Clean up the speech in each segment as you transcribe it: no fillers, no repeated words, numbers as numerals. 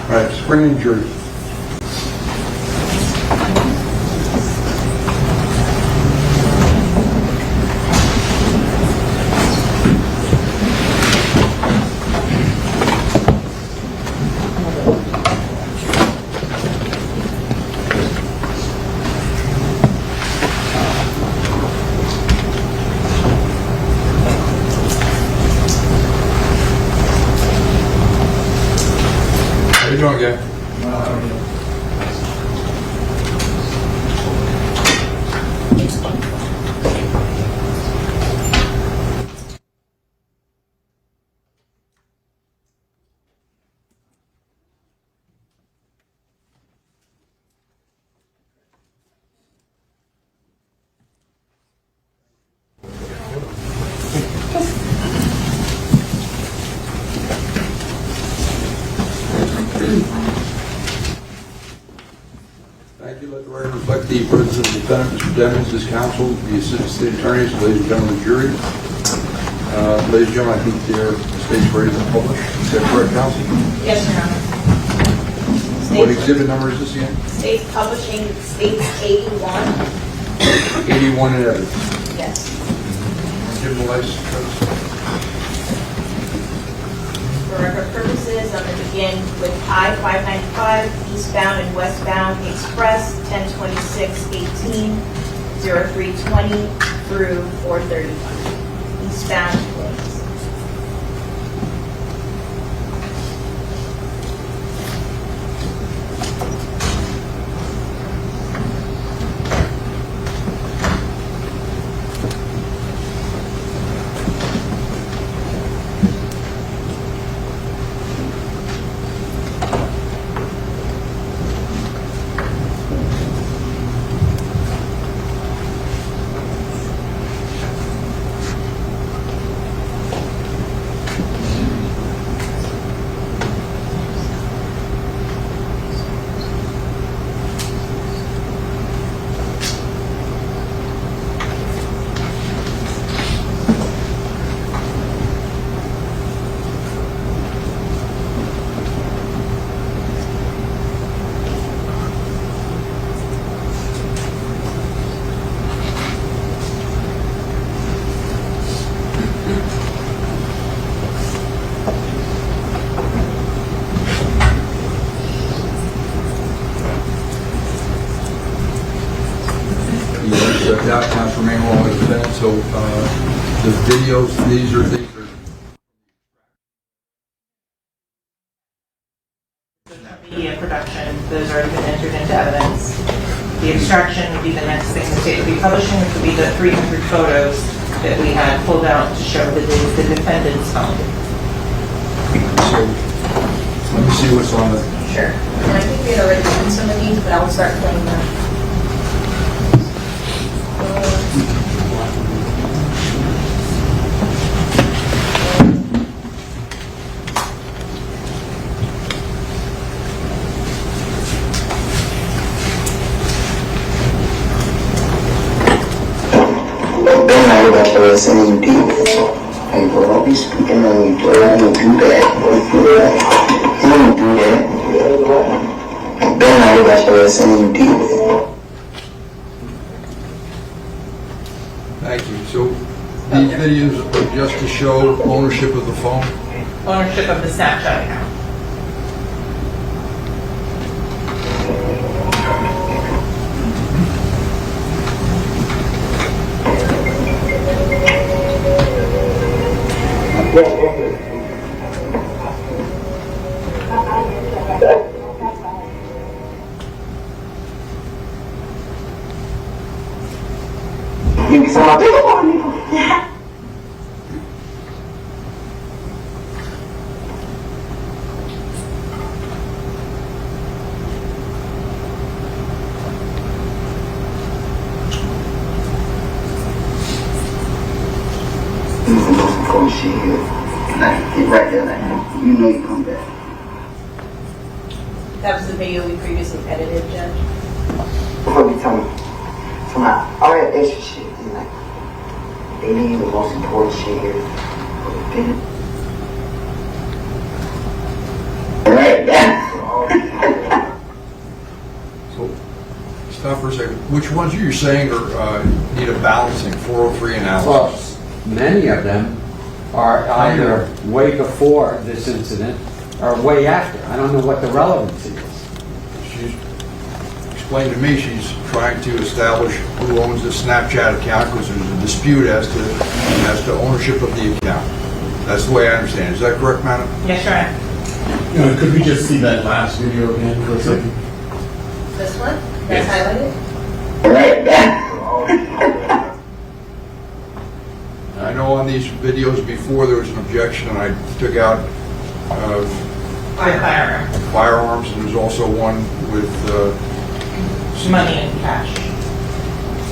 All right, spring injury. How you doing, guy? Thank you. Let the record reflect the presence of the defendant, Mr. Devins, his counsel, the assistant state attorneys, ladies and gentlemen of the jury. Ladies and gentlemen, I think their state's ready to publish. Is that correct, counsel? Yes, Your Honor. What exhibit number is this again? State's publishing states 81. 81 in evidence. Yes. Give them the license, Travis. For record purposes, I'm going to begin with I-595 eastbound and westbound express 1026-18, 0320 through 431. Eastbound lanes. Out, counsel remain along with the defendant. So the videos, these are Media production, those already been entered into evidence. The extraction would be the next thing the state would be publishing, which would be the 300 photos that we had pulled out to show the defendant's home. So let me see what's on the. Sure. And I think we had already done some of these, but I'll start playing them. Listening to and bro, be speaking on you, bro. I don't do that. You don't do that. Then I got to listening to Thank you. So these videos are just to show ownership of the phone. Ownership of the Snapchat account. you be saying, this is the most important shit here. Like, get right there, like, you know you come back. That was the video we previously edited, Judge. Before you tell me, all that extra shit, is like, they need the most important shit here. Right, for a second. Which ones are you saying are, need a balancing, 403 analysis? Well, many of them are either way before this incident or way after. I don't know what the relevancy is. She's explained to me she's trying to establish who owns the Snapchat account because there's a dispute as to ownership of the account. That's the way I understand it. Is that correct, madam? Yes, Your Honor. Could we just see that last video again for a second? This one? That's highlighted? Right back. I know on these videos before there was an objection and I took out Firearm. firearms, and there's also one with, Money and cash.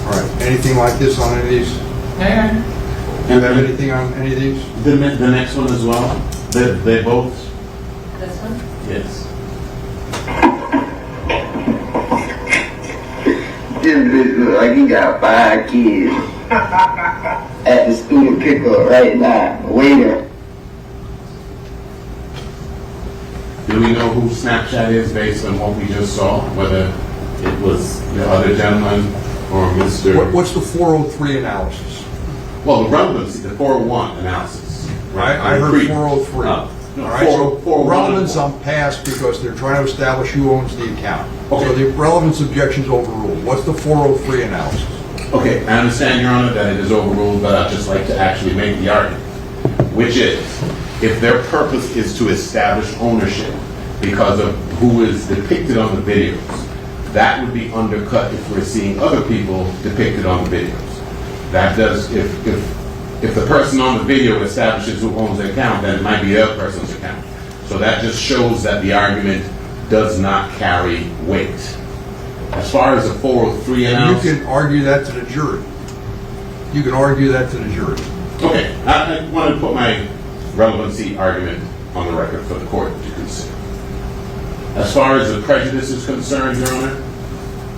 all right, anything like this on any of these? No, Your Honor. Do you have anything on any of these? The next one as well? They both? This one? Yes. This bitch look like he got 5 kids at the student pickup right now, waiting. Do we know who Snapchat is based on what we just saw? Whether it was the other gentleman or Mr. What's the 403 analysis? Well, the relevancy, the 401 analysis. I heard 403. No, All right, so 401. relevance on past because they're trying to establish who owns the account. Okay. So the relevance objection's overruled. What's the 403 analysis? Okay, I understand, Your Honor, that it is overruled, but I'd just like to actually make the argument, which is, if their purpose is to establish ownership because of who is depicted on the videos, that would be undercut if we're seeing other people depicted on the videos. That does, if the person on the video establishes who owns the account, then it might be the other person's account. So that just shows that the argument does not carry weight. As far as the 403 You analysis... can argue that to the jury. You can argue that to the jury. Okay, I want to put my relevancy argument on the record for the court to consider. As far as the prejudice is concerned, Your Honor,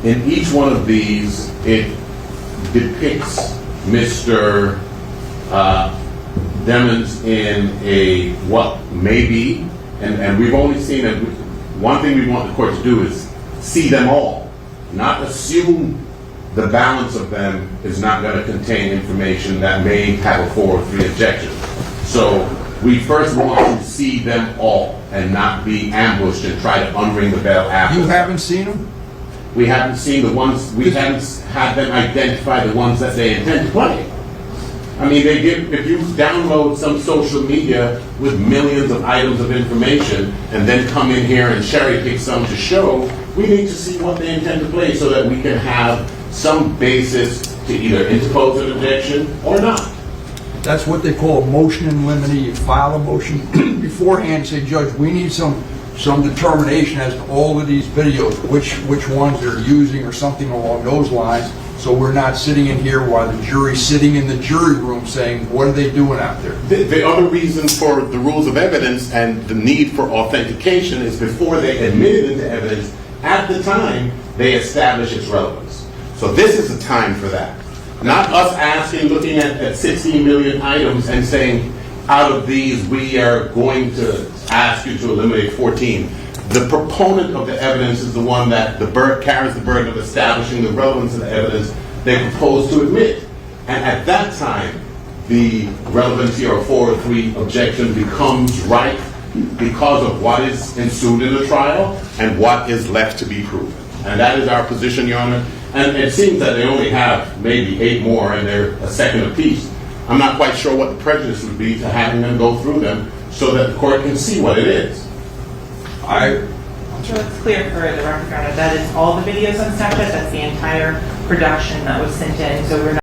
in each one of these, it depicts Mr. Demons in a what may be, and we've only seen it. One thing we want the court to do is see them all, not assume the balance of them is not going to contain information that may have a 403 objection. So we first want to see them all and not be ambushed and try to unring the bell after. You haven't seen them? We haven't seen the ones, we haven't had them identify the ones that they intend to play. I mean, if you download some social media with millions of items of information and then come in here and cherry pick some to show, we need to see what they intend to play so that we can have some basis to either interpose an objection or not. That's what they call a motion in limine. You file a motion beforehand, say, Judge, we need some determination as to all of these videos, which ones they're using or something along those lines, so we're not sitting in here while the jury's sitting in the jury room saying, what are they doing out there? The other reason for the rules of evidence and the need for authentication is before they admit it into evidence, at the time they establish its relevance. So this is the time for that. Not us asking, looking at 16 million items and saying, out of these, we are going to ask you to eliminate 14. The proponent of the evidence is the one that carries the burden of establishing the relevance of the evidence they propose to admit. And at that time, the relevancy or 403 objection becomes ripe because of what is ensued in the trial and what is left to be proven. And that is our position, Your Honor. And it seems that they only have maybe 8 more and they're a second apiece. I'm not quite sure what the prejudice would be to having them go through them so that the court can see what it is. So it's clear for the record, Your Honor, that is all the videos on Snapchat. That's the entire production that was sent in. So we're not